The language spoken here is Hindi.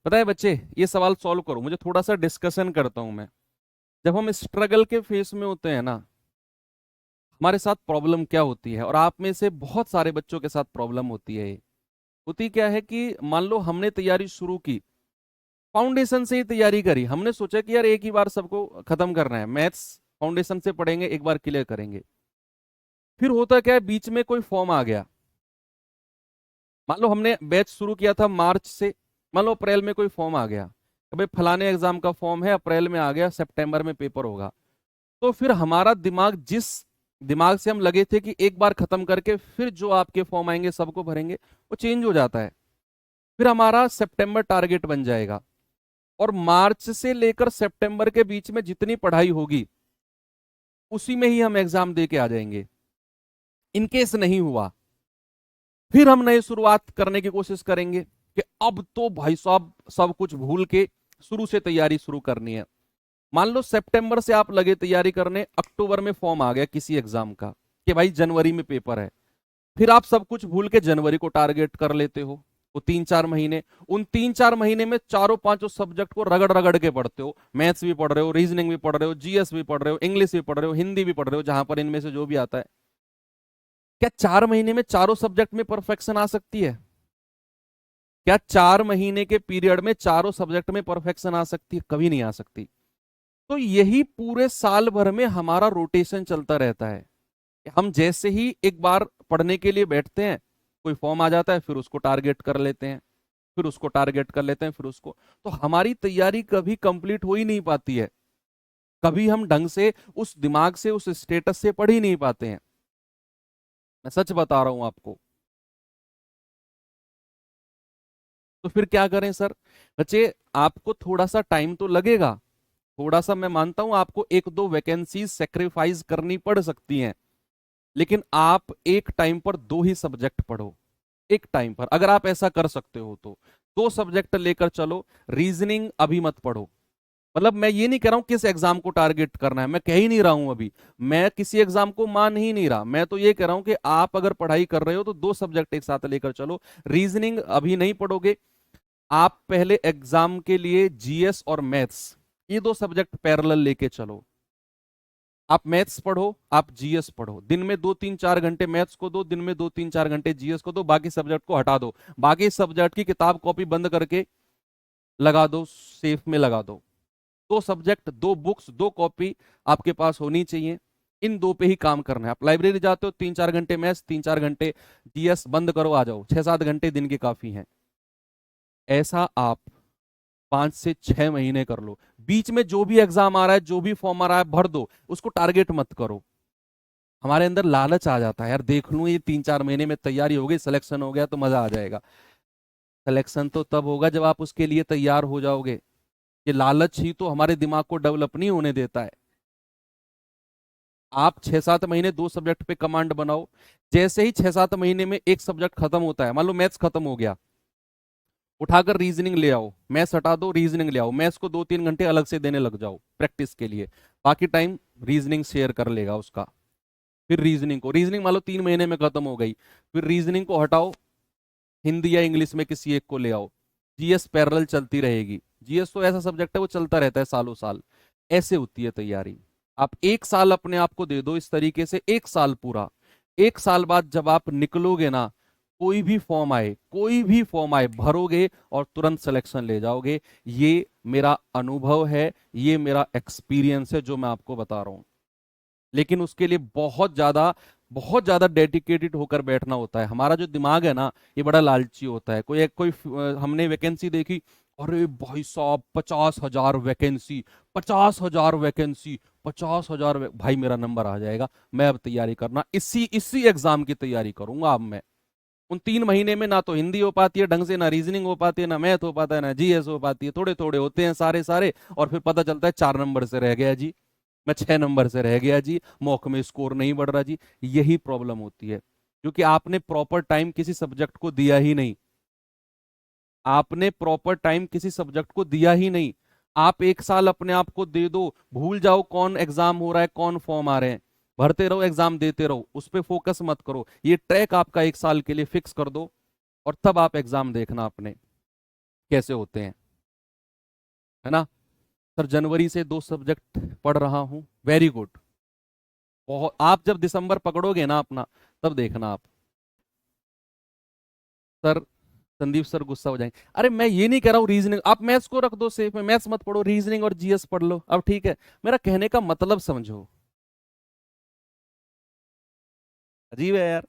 पता है बच्चे, ये सवाल सॉल्व करो, मुझे थोड़ा सा डिस्कशन करता हूं मैं। जब हम स्ट्रगल के फेस में होते हैं ना, हमारे साथ प्रॉब्लम क्या होती है, और आप में से बहुत सारे बच्चों के साथ प्रॉब्लम होती है ये। होती क्या है कि मान लो हमने तैयारी शुरू की, फाउंडेशन से ही तैयारी करी, हमने सोचा कि यार एक ही बार सबको खत्म करना है, मैथ्स फाउंडेशन से पढ़ेंगे, एक बार क्लियर करेंगे। फिर होता क्या है, बीच में कोई फॉर्म आ गया। मान लो हमने बैच शुरू किया था मार्च से, मान लो अप्रैल में कोई फॉर्म आ गया कि भाई फलाने एग्जाम का फॉर्म है, अप्रैल में आ गया, सितंबर में पेपर होगा। तो फिर हमारा दिमाग, जिस दिमाग से हम लगे थे कि एक बार खत्म करके फिर जो आपके फॉर्म आएंगे सबको भरेंगे, वो चेंज हो जाता है। फिर हमारा सितंबर टारगेट बन जाएगा, और मार्च से लेकर सितंबर के बीच में जितनी पढ़ाई होगी उसी में ही हम एग्जाम दे के आ जाएंगे। इनकेस नहीं हुआ, फिर हम नए शुरुआत करने की कोशिश करेंगे कि अब तो भाई साहब सब कुछ भूल के शुरू से तैयारी शुरू करनी है। मान लो सितंबर से आप लगे तैयारी करने, अक्टूबर में फॉर्म आ गया किसी एग्जाम का कि भाई जनवरी में पेपर है। फिर आप सब कुछ भूल के जनवरी को टारगेट कर लेते हो। वो 3-4 महीने, उन 3-4 महीने में चारों पांचों सब्जेक्ट को रगड़ रगड़ के पढ़ते हो। मैथ्स भी पढ़ रहे हो, रीजनिंग भी पढ़ रहे हो, जीएस भी पढ़ रहे हो, इंग्लिश भी पढ़ रहे हो, हिंदी भी पढ़ रहे हो, जहां पर इनमें से जो भी आता है। क्या 4 महीने में चारों सब्जेक्ट में परफेक्शन आ सकती है? क्या 4 महीने के पीरियड में चारों सब्जेक्ट में परफेक्शन आ सकती है? कभी नहीं आ सकती। तो यही पूरे साल भर में हमारा रोटेशन चलता रहता है। हम जैसे ही एक बार पढ़ने के लिए बैठते हैं, कोई फॉर्म आ जाता है, फिर उसको टारगेट कर लेते हैं, फिर उसको टारगेट कर लेते हैं, फिर उसको। तो हमारी तैयारी कभी कंप्लीट हो ही नहीं पाती है। कभी हम ढंग से उस दिमाग से, उस स्टेटस से पढ़ ही नहीं पाते हैं। मैं सच बता रहा हूं आपको। तो फिर क्या करें सर? बच्चे, आपको थोड़ा सा टाइम तो लगेगा। थोड़ा सा मैं मानता हूं, आपको एक दो वैकेंसी सेक्रीफाइस करनी पड़ सकती हैं। लेकिन आप एक टाइम पर दो ही सब्जेक्ट पढ़ो। एक टाइम पर अगर आप ऐसा कर सकते हो तो दो सब्जेक्ट लेकर चलो। रीजनिंग अभी मत पढ़ो। मतलब मैं ये नहीं कह रहा हूं किस एग्जाम को टारगेट करना है, मैं कह ही नहीं रहा हूं अभी। मैं किसी एग्जाम को मान ही नहीं रहा, मैं तो ये कह रहा हूं कि आप अगर पढ़ाई कर रहे हो तो दो सब्जेक्ट एक साथ लेकर चलो। रीजनिंग अभी नहीं पढ़ोगे। आप पहले एग्जाम के लिए जीएस और मैथ्स, ये दो सब्जेक्ट पैरेलल लेके चलो। आप मैथ्स पढ़ो, आप जीएस पढ़ो। दिन में 2-3-4 घंटे मैथ्स को दो, दिन में 2-3-4 घंटे जीएस को दो, बाकी सब्जेक्ट को हटा दो। बाकी सब्जेक्ट की किताब कॉपी बंद करके लगा दो, सेफ में लगा दो। दो सब्जेक्ट, दो बुक्स, दो कॉपी आपके पास होनी चाहिए। इन दो पे ही काम करना है। आप लाइब्रेरी जाते हो, 3-4 घंटे मैथ्स, 3-4 घंटे जीएस, बंद करो, आ जाओ। 6-7 घंटे दिन के काफी हैं। ऐसा आप 5 से 6 महीने कर लो। बीच में जो भी एग्जाम आ रहा है, जो भी फॉर्म आ रहा है, भर दो, उसको टारगेट मत करो। हमारे अंदर लालच आ जाता है, यार देख लूं ये 3-4 महीने में तैयारी हो गई, सिलेक्शन हो गया तो मजा आ जाएगा। सिलेक्शन तो तब होगा जब आप उसके लिए तैयार हो जाओगे। ये लालच ही तो हमारे दिमाग को डेवलप नहीं होने देता है। आप 6-7 महीने दो सब्जेक्ट पे कमांड बनाओ। जैसे ही 6-7 महीने में एक सब्जेक्ट खत्म होता है, मान लो मैथ्स खत्म हो गया, उठाकर रीजनिंग ले आओ। मैथ्स हटा दो, रीजनिंग ले आओ। मैथ्स को 2-3 घंटे अलग से देने लग जाओ प्रैक्टिस के लिए। बाकी टाइम रीजनिंग शेयर कर लेगा उसका। फिर रीजनिंग मान लो 3 महीने में खत्म हो गई, फिर रीजनिंग को हटाओ, हिंदी या इंग्लिश में किसी एक को ले आओ। जीएस पैरेलल चलती रहेगी। जीएस तो ऐसा सब्जेक्ट है, वो चलता रहता है सालों साल। ऐसे होती है तैयारी। आप एक साल अपने आप को दे दो इस तरीके से, एक साल पूरा। एक साल बाद जब आप निकलोगे ना, कोई भी फॉर्म आए, कोई भी फॉर्म आए, भरोगे और तुरंत सिलेक्शन ले जाओगे। ये मेरा अनुभव है, ये मेरा एक्सपीरियंस है जो मैं आपको बता रहा हूं। लेकिन उसके लिए बहुत ज्यादा डेडिकेटेड होकर बैठना होता है। हमारा जो दिमाग है ना, ये बड़ा लालची होता है। हमने वैकेंसी देखी, अरे भाई साहब 50,000 वैकेंसी, 50,000 वैकेंसी, 50,000 भाई मेरा नंबर आ जाएगा, मैं अब तैयारी करना, इसी इसी एग्जाम की तैयारी करूंगा अब मैं। उन 3 महीने में ना तो हिंदी हो पाती है ढंग से, ना रीजनिंग हो पाती है, ना मैथ हो पाता है, ना जीएस हो पाती है। थोड़े थोड़े होते हैं सारे सारे, और फिर पता चलता है 4 नंबर से रह गया जी, मैं 6 नंबर से रह गया जी, मॉक में स्कोर नहीं बढ़ रहा जी। यही प्रॉब्लम होती है, क्योंकि आपने प्रॉपर टाइम किसी सब्जेक्ट को दिया ही नहीं। आपने प्रॉपर टाइम किसी सब्जेक्ट को दिया ही नहीं। आप एक साल अपने आप को दे दो, भूल जाओ कौन एग्जाम हो रहा है, कौन फॉर्म आ रहे हैं, भरते रहो, एग्जाम देते रहो, उस पर फोकस मत करो। ये ट्रैक आपका एक साल के लिए फिक्स कर दो, और तब आप एग्जाम देखना अपने कैसे होते हैं। है ना। सर जनवरी से 2 सब्जेक्ट पढ़ रहा हूं, वेरी गुड। बहुत, आप जब दिसंबर पकड़ोगे ना अपना, तब देखना आप। सर, संदीप सर गुस्सा हो जाएंगे। अरे मैं ये नहीं कह रहा हूँ रीजनिंग, आप मैथ्स को रख दो सेफ में, मैथ्स मत पढ़ो, रीजनिंग और जीएस पढ़ लो, अब ठीक है। मेरा कहने का मतलब समझो। अजीब है यार।